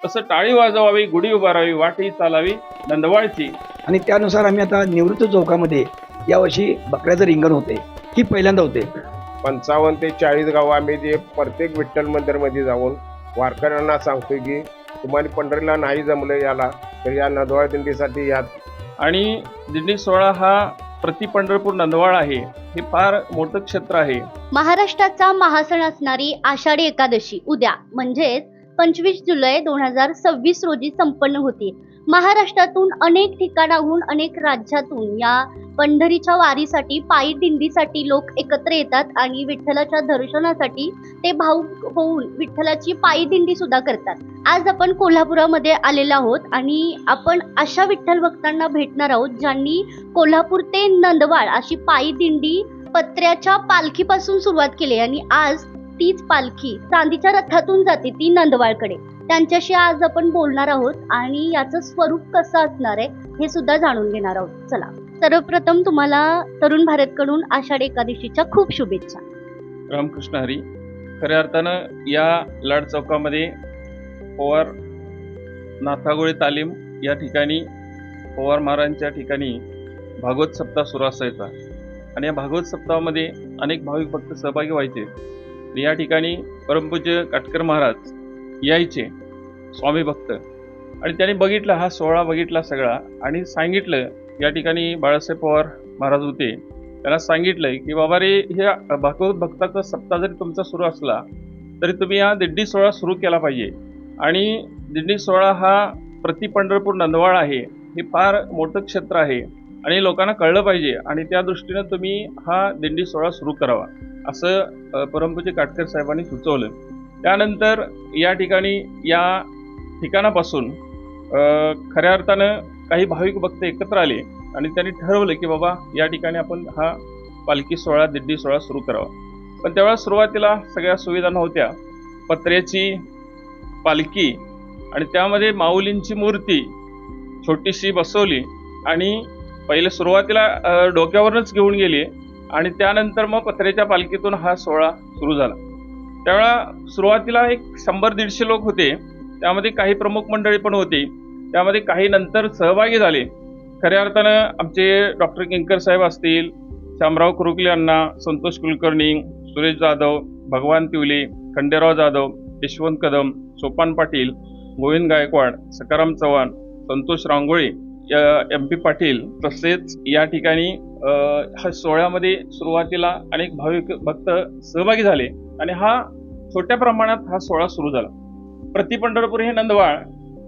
तसं टाळी वाजवावी, गुढी उभारावी, वाटही चालावी नंदवाळची. आणि त्यानुसार आम्ही आता निवृत्त चौकामध्ये यावर्षी बकऱ्याचं रिंगण होते, ही पहिल्यांदा होते. 55 ते 40 गावं आम्ही जे प्रत्येक विठ्ठल मंदिरमध्ये जाऊन वारकऱ्यांना सांगतोय की तुम्हाला पंढरीला नाही जमलं याला तर या नंदवाळ दिंडीसाठी या. आणि दिंडी सोहळा हा प्रति पंढरपूर नंदवाळ आहे, हे फार मोठं क्षेत्र आहे. महाराष्ट्राचा महासण असणारी आषाढी एकादशी उद्या म्हणजेच 25 जुलै 2026 रोजी संपन्न होती. महाराष्ट्रातून अनेक ठिकाणाहून, अनेक राज्यातून या पंढरीच्या वारीसाठी, पायी दिंडीसाठी लोक एकत्र येतात आणि विठ्ठलाच्या दर्शनासाठी ते भावुक होऊन विठ्ठलाची पायी दिंडी सुद्धा करतात. आज आपण कोल्हापुरामध्ये आलेलो आहोत आणि आपण अशा विठ्ठल भक्तांना भेटणार आहोत ज्यांनी कोल्हापूर ते नंदवाळ अशी पायी दिंडी पत्र्याच्या पालखीपासून सुरुवात केली आणि आज तीच पालखी चांदीच्या रथातून जाते ती नंदवाळकडे. त्यांच्याशी आज आपण बोलणार आहोत आणि याचं स्वरूप कसं असणार आहे हे सुद्धा जाणून घेणार आहोत. चला, सर्वप्रथम तुम्हाला तरुण भारतकडून आषाढी एकादशीच्या खूप शुभेच्छा. रामकृष्ण हरी. खऱ्या अर्थानं या लाड चौकामध्ये पवार नाथागोळे तालीम या ठिकाणी पवार महाराजांच्या ठिकाणी भागवत सप्ताह सुरू असायचा आणि या भागवत सप्ताहामध्ये अनेक भाविक भक्त सहभागी व्हायचे. या ठिकाणी परमपूज्य काटकर महाराज यायचे स्वामी भक्त आणि त्यांनी बघितला, हा सोहळा बघितला सगळा आणि सांगितलं. या ठिकाणी बाळासाहेब पवार महाराज होते, त्यांना सांगितलंय की बाबा रे, हे भागवत भक्ताचा सप्ताह जरी तुमचा सुरू असला तरी तुम्ही हा दिंडी सोहळा सुरू केला पाहिजे. आणि दिंडी सोहळा हा प्रति पंढरपूर नंदवाळ आहे, हे फार मोठं क्षेत्र आहे आणि लोकांना कळलं पाहिजे आणि त्या दृष्टीनं तुम्ही हा दिंडी सोहळा सुरू करावा असं परमपूज्य काटकर साहेबांनी सुचवलं. त्यानंतर या ठिकाणी या ठिकाणापासून खऱ्या अर्थानं काही भाविक भक्त एकत्र आले आणि त्यांनी ठरवलं की बाबा या ठिकाणी आपण हा पालखी सोहळा, दिंडी सोहळा सुरू करावा. पण त्यावेळेला सुरुवातीला सगळ्या सुविधा नव्हत्या. पत्र्याची पालखी आणि त्यामध्ये माऊलींची मूर्ती छोटीशी बसवली आणि पहिले सुरुवातीला डोक्यावरूनच घेऊन गेली आणि त्यानंतर मग पत्र्याच्या पालखीतून हा सोहळा सुरू झाला. त्यावेळेला सुरुवातीला एक 100-150 लोक होते, त्यामध्ये काही प्रमुख मंडळी पण होती, त्यामध्ये काही नंतर सहभागी झाले. खऱ्या अर्थानं आमचे डॉक्टर किंकर साहेब असतील, शामराव कुरुकले अण्णा, संतोष कुलकर्णी, सुरेश जाधव, भगवान तिवले, खंडेराव जाधव, यशवंत कदम, सोपान पाटील, गोविंद गायकवाड, सकाराम चव्हाण, संतोष रांगोळी, MP पाटील, तसेच या ठिकाणी हा सोहळ्यामध्ये सुरुवातीला अनेक भाविक भक्त सहभागी झाले आणि हा छोट्या प्रमाणात हा सोहळा सुरू झाला. प्रति पंढरपूर हे नंदवाळ,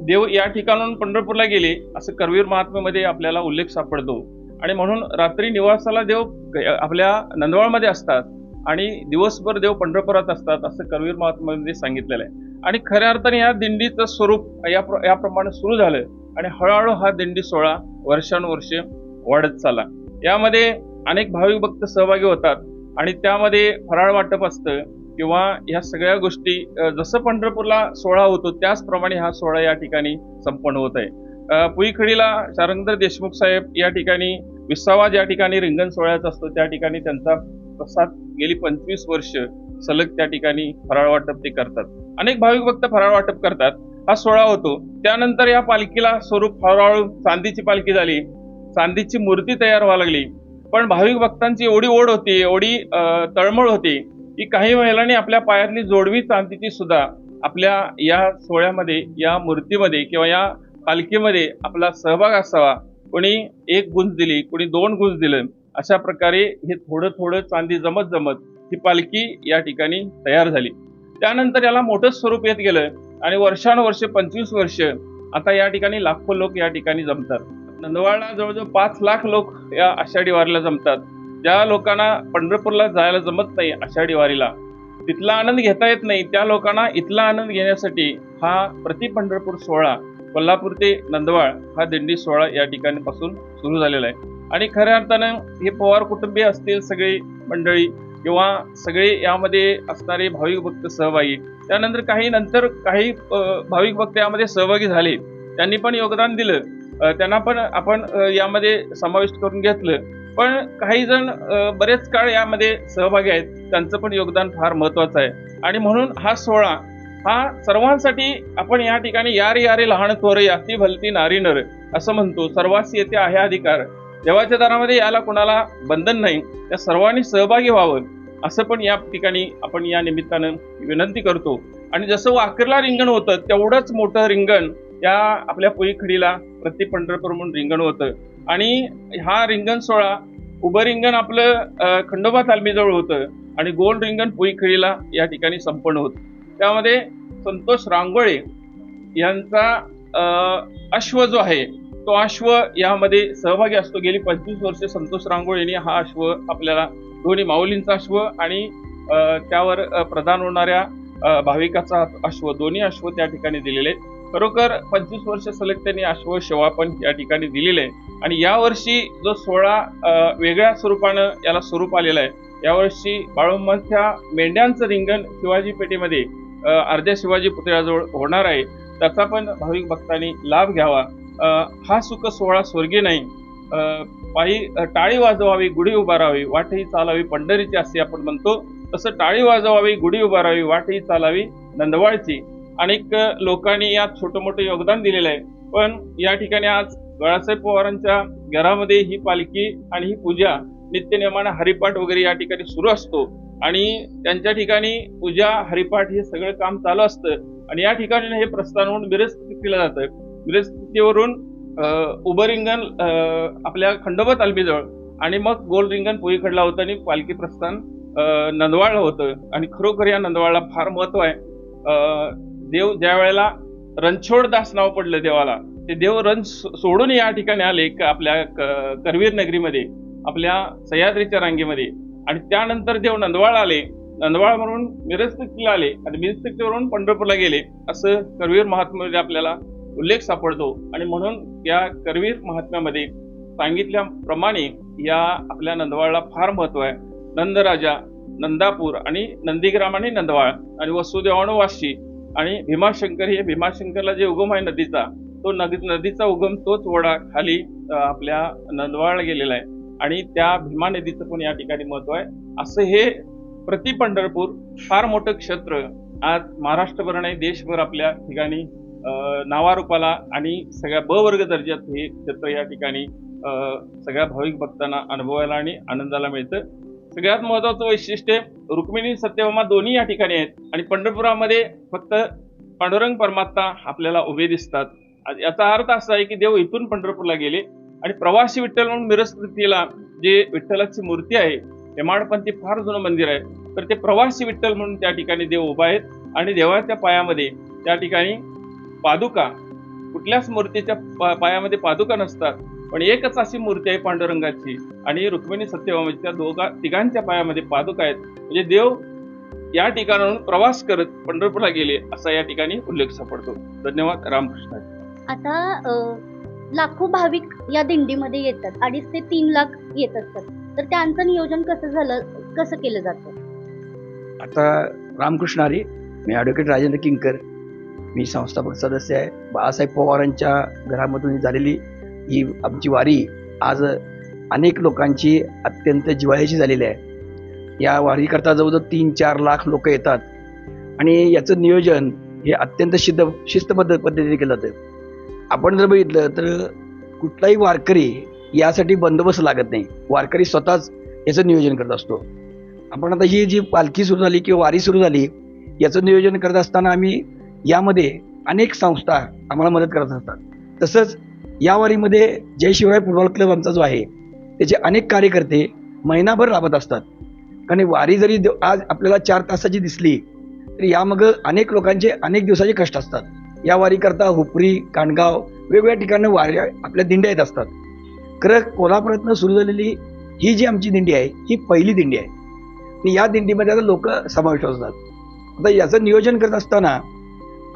देव या ठिकाणून पंढरपूरला गेले असं करवीर महात्म्यामध्ये आपल्याला उल्लेख सापडतो आणि म्हणून रात्री निवासाला देव आपल्या नंदवाळमध्ये असतात आणि दिवसभर देव पंढरपुरात असतात असं करवीर महात्म्यामध्ये सांगितलेलं आहे. आणि खऱ्या अर्थाने या दिंडीचं स्वरूप याप्रमाणे सुरू झालं आणि हळूहळू हा दिंडी सोहळा वर्षानुवर्षे वाढत चालला. यामध्ये अनेक भाविक भक्त सहभागी होतात आणि त्यामध्ये फराळ वाटप असतं किंवा ह्या सगळ्या गोष्टी जसं पंढरपूरला सोहळा होतो त्याचप्रमाणे हा सोहळा या ठिकाणी संपन्न होत आहे. पुईखडीला शारंगधर देशमुख साहेब या ठिकाणी 20वा ज्या ठिकाणी रिंगण सोहळ्याचा असतो त्या ठिकाणी त्यांचा प्रसाद गेली 25 वर्ष सलग त्या ठिकाणी फराळ वाटप ते करतात. अनेक भाविक भक्त फराळ वाटप करतात, हा सोहळा होतो. त्यानंतर या पालखीला स्वरूप हळूहळू चांदीची पालखी झाली, चांदीची मूर्ती तयार व्हायला लागली. पण भाविक भक्तांची एवढी ओढ होती, एवढी तळमळ होती की काही महिलांनी आपल्या पायातली जोडवी चांदीची सुद्धा आपल्या या सोहळ्यामध्ये, या मूर्तीमध्ये किंवा या पालखीमध्ये आपला सहभाग असावा. कोणी 1 गुंज दिली, कोणी 2 गुंज दिलं, अशा प्रकारे हे थोडं थोडं चांदी जमत जमत ही पालखी या ठिकाणी तयार झाली. त्यानंतर याला मोठं स्वरूप येत गेलं आणि वर्षानुवर्षे 25 वर्ष आता या ठिकाणी लाखो लोक या ठिकाणी जमतात. नंदवाळला जवळजवळ 5 लाख लोक या आषाढी वारीला जमतात. ज्या लोकांना पंढरपूरला जायला जमत नाही आषाढी वारीला, तिथला आनंद घेता येत नाही, त्या लोकांना इथला आनंद घेण्यासाठी हा प्रति पंढरपूर सोहळा, कोल्हापूर ते नंदवाळ हा दिंडी सोहळा या ठिकाणी पासून सुरू झालेला आहे. आणि खऱ्या अर्थानं हे पवार कुटुंबीय असतील, सगळी मंडळी किंवा सगळे यामध्ये असणारे भाविक भक्त सहभागी, त्यानंतर काही भाविक भक्त यामध्ये सहभागी झाले, त्यांनी पण योगदान दिलं, त्यांना पण आपण यामध्ये समाविष्ट करून घेतलं. पण काही जण बरेच काळ यामध्ये सहभागी आहेत, त्यांचं पण योगदान फार महत्वाचं आहे. आणि म्हणून हा सोहळा हा सर्वांसाठी आपण या ठिकाणी यारे यारे लहान थोर याती भलती नारी नर असं म्हणतो. सर्वांस येथे आहे अधिकार. देवाच्या दारामध्ये याला कोणाला बंधन नाही, त्या सर्वांनी सहभागी व्हावं असं पण या ठिकाणी आपण या निमित्तानं विनंती करतो. आणि जसं वाकरला रिंगण होतं तेवढंच मोठं रिंगण या आपल्या पुईखडीला प्रति पंढरपूर म्हणून रिंगण होतं. आणि हा रिंगण सोहळा उभं रिंगण आपलं खंडोबा तालमीजवळ होतं आणि गोल रिंगण पुईखडीला या ठिकाणी संपन्न होतं. त्यामध्ये संतोष रांगोळे यांचा अश्व जो आहे तो अश्व यामध्ये सहभागी असतो. गेली 25 वर्षे संतोष रांगोळे यांनी हा अश्व आपल्याला दोन्ही माऊलींचा अश्व आणि त्यावर प्रदान होणाऱ्या भाविकाचा अश्व दोन्ही अश्व त्या ठिकाणी दिलेले. खरोखर 25 वर्ष सलग त्यांनी अश्व सेवा पण या ठिकाणी दिलेली आहे. आणि यावर्षी जो सोहळा वेगळ्या स्वरूपानं याला स्वरूप आलेलं आहे. यावर्षी बाळूमामाच्या मेंढ्यांचं रिंगण शिवाजी पेठेमध्ये अर्ध्या शिवाजी पुतळ्याजवळ होणार आहे. त्याचा पण भाविक भक्तांनी लाभ घ्यावा. हा सुख सोहळा स्वर्गी नाही. पायी टाळी वाजवावी, गुढी उभारावी, वाटही चालावी पंढरीची असे आपण म्हणतो. तसं टाळी वाजवावी, गुढी उभारावी, वाटही चालावी नंदवाळची. अनेक लोकांनी यात छोटं मोठं योगदान दिलेलं आहे. पण या ठिकाणी आज बाळासाहेब पवारांच्या घरामध्ये ही पालखी आणि ही पूजा नित्यनेमानं हरिपाठ वगैरे या ठिकाणी सुरू असतो आणि त्यांच्या ठिकाणी पूजा हरिपाठ हे सगळं काम चालू असतं. आणि या ठिकाणी हे प्रस्थान म्हणून मिरज केलं जातं. मिरज तिथेवरून उभं रिंगण आपल्या खंडोबा तालमीजवळ आणि मग गोल रिंगण पुईखडला होतं आणि पालखी प्रस्थान नंदवाळला होतं. आणि खरोखर या नंदवाळला फार महत्व आहे. देव ज्या वेळेला रणछोड दास नाव पडलं देवाला, ते देव रण सोडून या ठिकाणी आले आपल्या करवीर नगरीमध्ये, आपल्या सह्याद्रीच्या रांगेमध्ये. आणि त्यानंतर देव नंदवाळ आले. नंदवाळ म्हणून मिरज तख्तीला आले आणि मिरज तख्तीवरून पंढरपूरला गेले असं करवीर महात्म्यामध्ये आपल्याला उल्लेख सापडतो. आणि म्हणून या करवीर महात्म्यामध्ये सांगितल्याप्रमाणे या आपल्या नंदवाळला फार महत्व आहे. नंदराजा, नंदापूर आणि नंदीग्राम आणि नंदवाळ आणि वसुदेवाणुवाशी आणि भीमाशंकर, हे भीमाशंकरला जे उगम आहे नदीचा, तो नदीचा उगम तोच ओढा खाली आपल्या नंदवाळला गेलेला आहे. आणि त्या भीमा नदीचं पण या ठिकाणी महत्व आहे. असं हे प्रति पंढरपूर फार मोठं क्षेत्र आज महाराष्ट्रभर नाही देशभर आपल्या ठिकाणी नावारूपाला आणि सगळ्या ब वर्ग दर्जात हे क्षेत्र या ठिकाणी सगळ्या भाविक भक्तांना अनुभवायला आणि आनंदाला मिळतं. सगळ्यात महत्वाचं वैशिष्ट्य रुक्मिणी सत्यभामा दोन्ही या ठिकाणी आहेत. आणि पंढरपुरामध्ये फक्त पांडुरंग परमात्मा आपल्याला उभे दिसतात. याचा अर्थ असा आहे की देव इथून पंढरपूरला गेले. आणि प्रवासी विठ्ठल म्हणून मिरज तख्तीला जे विठ्ठलाची मूर्ती आहे, हेमाडपंथी फार जुनं मंदिर आहे, तर ते प्रवासी विठ्ठल म्हणून त्या ठिकाणी देव उभा आहेत. आणि देवाच्या पायामध्ये त्या ठिकाणी पादुका, कुठल्याच मूर्तीच्या पायामध्ये पादुका नसतात, पण एकच अशी मूर्ती आहे पांडुरंगाची आणि रुक्मिणी सत्यभामेच्या तिघांच्या पायामध्ये पादुका आहेत. म्हणजे देव या ठिकाणाहून प्रवास करत पंढरपूरला गेले असा या ठिकाणी उल्लेख सापडतो. धन्यवाद. रामकृष्ण. आता लाखो भाविक या दिंडीमध्ये येतात, 2.5 ते 3 लाख येत असतात, तर त्यांचं नियोजन कसं केलं जातं? आता रामकृष्ण हरी, मी ॲडव्होकेट राजेंद्र किंकर, मी संस्थापक सदस्य आहे. बाळासाहेब पवारांच्या घरामधून झालेली ही आमची वारी आज अनेक लोकांची अत्यंत जिव्हाळ्याची झालेली आहे. या वारीकरता जवळजवळ 3-4 लाख लोक येतात आणि याचं नियोजन हे अत्यंत शिस्तबद्ध पद्धतीने केलं जातं. आपण जर बघितलं तर कुठलाही वारकरी यासाठी बंदोबस्त लागत नाही, वारकरी स्वतःच याचं नियोजन करत असतो. आपण आता ही जी पालखी सुरू झाली किंवा वारी सुरू झाली याचं नियोजन करत असताना आम्ही यामध्ये अनेक संस्था आम्हाला मदत करत असतात. तसंच या वारीमध्ये जय शिवराय फुटबॉल क्लब आमचा जो आहे त्याचे अनेक कार्यकर्ते महिनाभर राबत असतात. कारण वारी जरी आज आपल्याला 4 तासाची दिसली तरी यामागं अनेक लोकांचे अनेक दिवसाचे कष्ट असतात. या वारीकरता हुपरी, कांडगाव वेगवेगळ्या ठिकाणी वाऱ्या आपल्या दिंड्या येत असतात. खरं कोल्हापुरातनं सुरू झालेली ही जी आमची दिंडी आहे ही पहिली दिंडी आहे आणि या दिंडीमध्ये आता लोक समाविष्ट असतात. आता याचं नियोजन करत असताना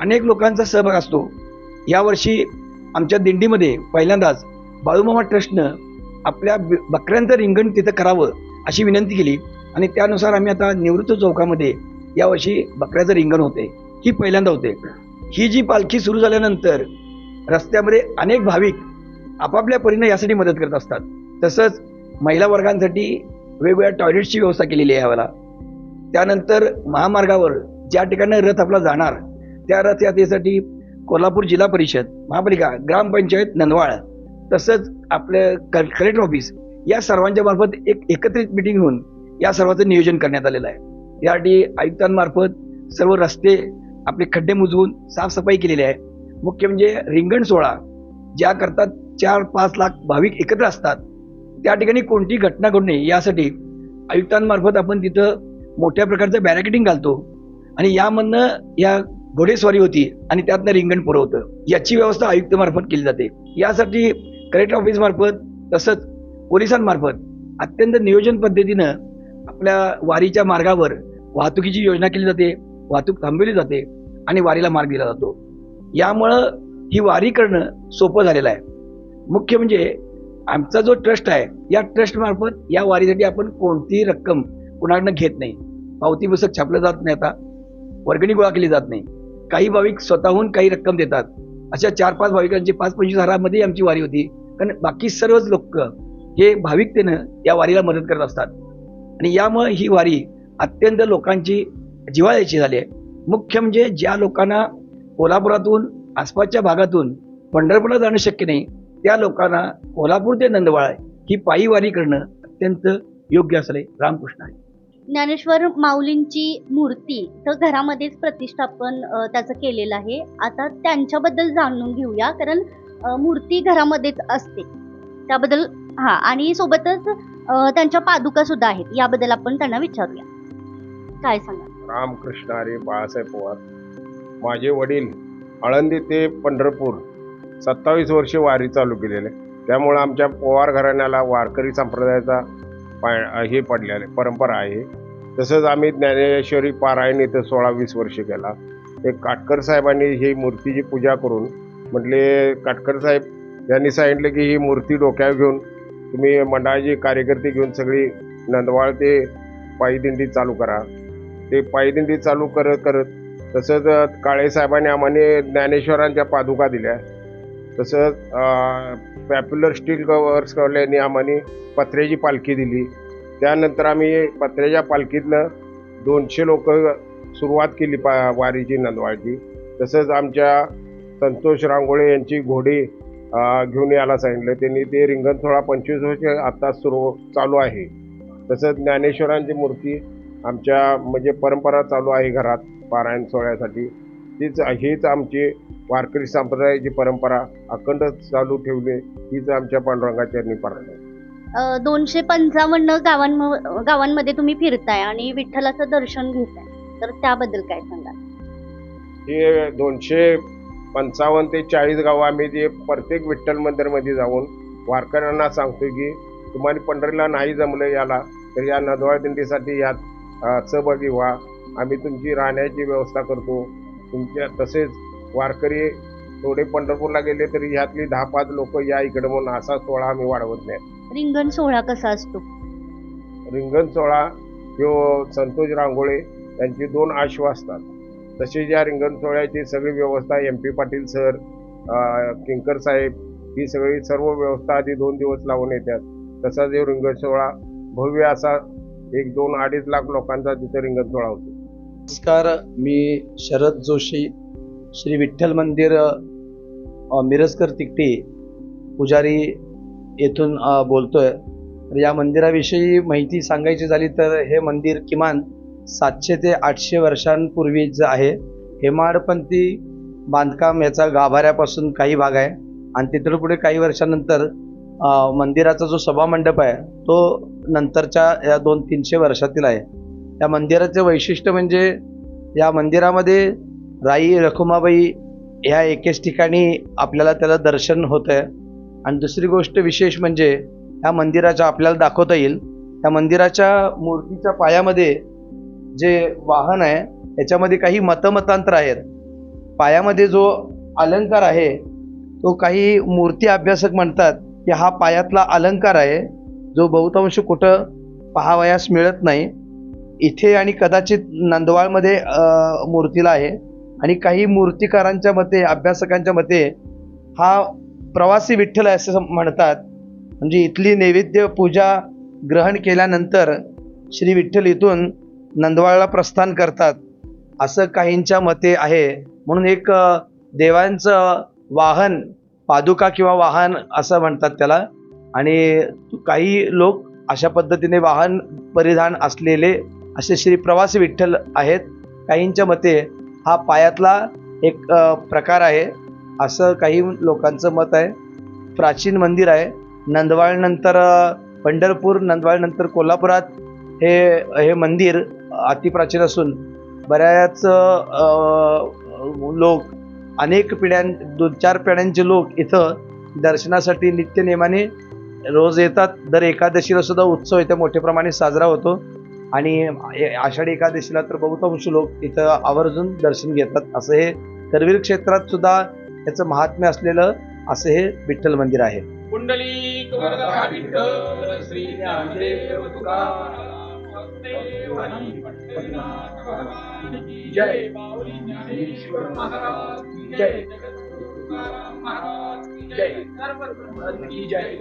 अनेक लोकांचा सहभाग असतो. यावर्षी आमच्या दिंडीमध्ये पहिल्यांदाच बाळूमामा ट्रस्टनं आपल्या बकऱ्यांचं रिंगण तिथं करावं अशी विनंती केली आणि त्यानुसार आम्ही आता निवृत्त चौकामध्ये यावर्षी बकऱ्याचं रिंगण होते, ही पहिल्यांदा होते. ही जी पालखी सुरू झाल्यानंतर रस्त्यामध्ये अनेक भाविक आपापल्या परीने यासाठी मदत करत असतात. तसंच महिला वर्गांसाठी वेगवेगळ्या टॉयलेट्सची व्यवस्था केलेली आहे यावेळेला. त्यानंतर महामार्गावर ज्या ठिकाणी रथ आपला जाणार त्या रथयात्रेसाठी कोल्हापूर जिल्हा परिषद, महापालिका, ग्रामपंचायत नंदवाळ, तसंच आपलं कलेक्टर ऑफिस या सर्वांच्या मार्फत एक एकत्रित मिटिंग होऊन या सर्वांचं नियोजन करण्यात आलेलं आहे। यासाठी आयुक्तांमार्फत सर्व रस्ते आपले खड्डे मुजवून साफसफाई केलेली आहे। मुख्य म्हणजे रिंगण सोहळा ज्या करतात 4-5 लाख भाविक एकत्र असतात, त्या ठिकाणी कोणती घटना घडू नये यासाठी आयुक्तांमार्फत आपण तिथं मोठ्या प्रकारचं बॅरिकेडिंग घालतो आणि यामधनं या घोडेस्वारी होती आणि त्यातनं रिंगण पुरवतं, याची व्यवस्था आयुक्तमार्फत केली जाते। यासाठी कलेक्टर ऑफिस मार्फत तसंच पोलिसांमार्फत अत्यंत नियोजन पद्धतीनं आपल्या वारीच्या मार्गावर वाहतुकीची योजना केली जाते, वाहतूक थांबवली जाते आणि वारीला मार्ग दिला जातो। यामुळं ही वारी करणं सोपं झालेलं आहे। मुख्य म्हणजे आमचा जो ट्रस्ट आहे, या ट्रस्ट मार्फत या वारीसाठी आपण कोणतीही रक्कम कुणाकडनं घेत नाही, पावती पुस्तक छापलं जात नाही, आता वर्गणी गोळा केली जात नाही। काही भाविक स्वतःहून काही रक्कम देतात। अशा 4-5 भाविकांची 5-25 हजारामध्ये आमची वारी होती, कारण बाकी सर्वच लोक हे भाविकतेनं या वारीला मदत करत असतात आणि यामुळे ही वारी अत्यंत लोकांची जिव्हाळ्याची झाली आहे। मुख्य म्हणजे ज्या लोकांना कोल्हापुरातून आसपासच्या भागातून पंढरपूरला जाणं शक्य नाही, त्या लोकांना कोल्हापूर ते नंदवाळ ही पायी वारी करणं अत्यंत योग्य असले। रामकृष्ण हरी। ज्ञानेश्वर माऊलींची मूर्ती तर घरामध्येच प्रतिष्ठापन त्याचं केलेलं आहे। आता त्यांच्याबद्दल जाणून घेऊया, कारण मूर्ती घरामध्येच असते त्याबद्दल आणि सोबतच त्यांच्या पादुका सुद्धा आहेत, याबद्दल आपण त्यांना विचारूया। काय सांगा? रामकृष्ण हरी। बाळासाहेब पवार। माझे वडील आळंदी ते पंढरपूर 27 वर्षे वारी चालू केलेले, त्यामुळे आमच्या पवार घराण्याला वारकरी संप्रदायाचा हे पडलेले परंपरा आहे। तसंच आम्ही ज्ञानेश्वरी पारायण इथं 16-20 वर्ष केला। एक काटकर साहेबांनी ही मूर्तीची पूजा करून म्हटले, काटकर साहेब यांनी सांगितलं की ही मूर्ती डोक्यावर घेऊन तुम्ही मंडळाची कार्यकर्ते घेऊन सगळी नंदवाळ ते पायीदिंडी चालू करा। ते पायीदिंडी चालू करत करत तसंच काळे साहेबांनी आम्हाला ज्ञानेश्वरांच्या पादुका दिल्या। तसंच पॉप्युलर स्टील कवर्सवाल्यांनी आम्हाला पत्र्याची पालखी दिली। त्यानंतर आम्ही पत्र्याच्या पालखीतनं 200 लोक सुरुवात केली वारीची नंदवाळची। तसंच आमच्या संतोष रांगोळे यांची घोडी घेऊन यायला सांगितलं, त्यांनी ते रिंगण सोहळा 25 वर्ष आता चालू आहे। तसंच ज्ञानेश्वरांची मूर्ती आमच्या म्हणजे परंपरा चालू आहे घरात पारायण सोहळ्यासाठी। हीच आमची वारकरी संप्रदायाची परंपरा अखंड चालू ठेवली, हीच आमच्या पांडुरंगाच्या प्रार्थना। 255 गावांमध्ये तुम्ही फिरताय आणि विठ्ठलाचं दर्शन घेताय, तर त्याबद्दल काय सांगाल? हे 255 ते 40 गावं आम्ही जे प्रत्येक विठ्ठल मंदिरमध्ये जाऊन वारकऱ्यांना सांगतो की तुम्हाला पंढरीला नाही जमलं याला, तर या नंदवाळ दिंडीसाठी यात सहभागी व्हा। आम्ही तुमची राहण्याची व्यवस्था करतो तुमच्या। तसेच वारकरी थोडे पंढरपूरला गेले तरी ह्यातली 10-5 लोक या इकडे म्हणून असा सोहळा आम्ही वाढवत नाही। रिंगण सोहळा कसा असतो? रिंगण सोहळा ह्यो संतोष रांगोळे यांची 2 आश्व असतात। तसेच या रिंगण सोहळ्याची सगळी व्यवस्था MP पाटील सर, किंकर साहेब ही सगळी सर्व व्यवस्था आधी 2 दिवस लावून येतात। तसाच हे रिंगण सोहळा भव्य असा 1-2-2.5 लाख लोकांचा तिथे रिंगण सोहळा होतो। नमस्कार, मी शरद जोशी, श्री विठ्ठल मंदिर मिरजकर तिकटी पुजारी येथून बोलतोय। तर या मंदिराविषयी माहिती सांगायची झाली तर हे मंदिर किमान 700 ते 800 वर्षांपूर्वीचं आहे। हेमाडपंथी बांधकाम याचा गाभाऱ्यापासून काही भाग आहे आणि तिथून पुढे काही वर्षानंतर मंदिराचा जो सभामंडप आहे तो नंतरच्या या 200-300 वर्षातील आहे। या मंदिराचे वैशिष्ट्य म्हणजे या मंदिरामध्ये राई रखुमाबाई ह्या एकेच ठिकाणी आपल्याला त्याला दर्शन होत आहे। आणि दुसरी गोष्ट विशेष म्हणजे ह्या मंदिराच्या आपल्याला दाखवता येईल, त्या मंदिराच्या मूर्तीच्या पायामध्ये जे वाहन आहे याच्यामध्ये काही मतमतांतर आहेत। पायामध्ये जो अलंकार आहे तो काही मूर्ती अभ्यासक म्हणतात की हा पायातला अलंकार आहे, जो बहुतांश कुठं पाहावयास मिळत नाही। इथे आणि कदाचित नंदवाळमध्ये मूर्तीला आहे आणि काही मूर्तिकारांच्या मते, अभ्यासकांच्या मते हा प्रवासी विठ्ठल आहे असं म्हणतात। म्हणजे इथली नैवेद्य पूजा ग्रहण केल्यानंतर श्री विठ्ठल इथून नंदवाळला प्रस्थान करतात असं काहींच्या मते आहे. म्हणून एक देवांचं वाहन, पादुका किंवा वाहन असं म्हणतात त्याला. आणि काही लोक अशा पद्धतीने वाहन परिधान असलेले असे श्री प्रवासी विठ्ठल आहेत. काहींच्या मते हा पायातला एक प्रकार आहे असं काही लोकांचं मत आहे. प्राचीन मंदिर आहे. नंदवाळनंतर पंढरपूर, नंदवाळनंतर कोल्हापुरात हे मंदिर अतिप्राचीन असून बऱ्याच लोक, अनेक पिढ्यां 2-4 पिढ्यांचे लोक इथं दर्शनासाठी नित्यनेमाने रोज येतात. दर एकादशीला सुद्धा उत्सव इथे मोठ्या प्रमाणे साजरा होतो. आणि आषाढी एकादशीला तर बहुतांश लोक इथं आवर्जून दर्शन घेतात. असं हे करवीर क्षेत्रात सुद्धा याचं महात्म्य असलेलं असं हे विठ्ठल मंदिर आहे. पुंडलिक वरदा विठ्ठल श्री ज्ञानदेव तुकाराम वासुदेव हरी पंढरीनाथ भगवान की जय. माऊली ज्ञानेश्वर महाराज की जय. जगद्गुरु तुकाराम महाराज की जय. सर्व संतांची जय.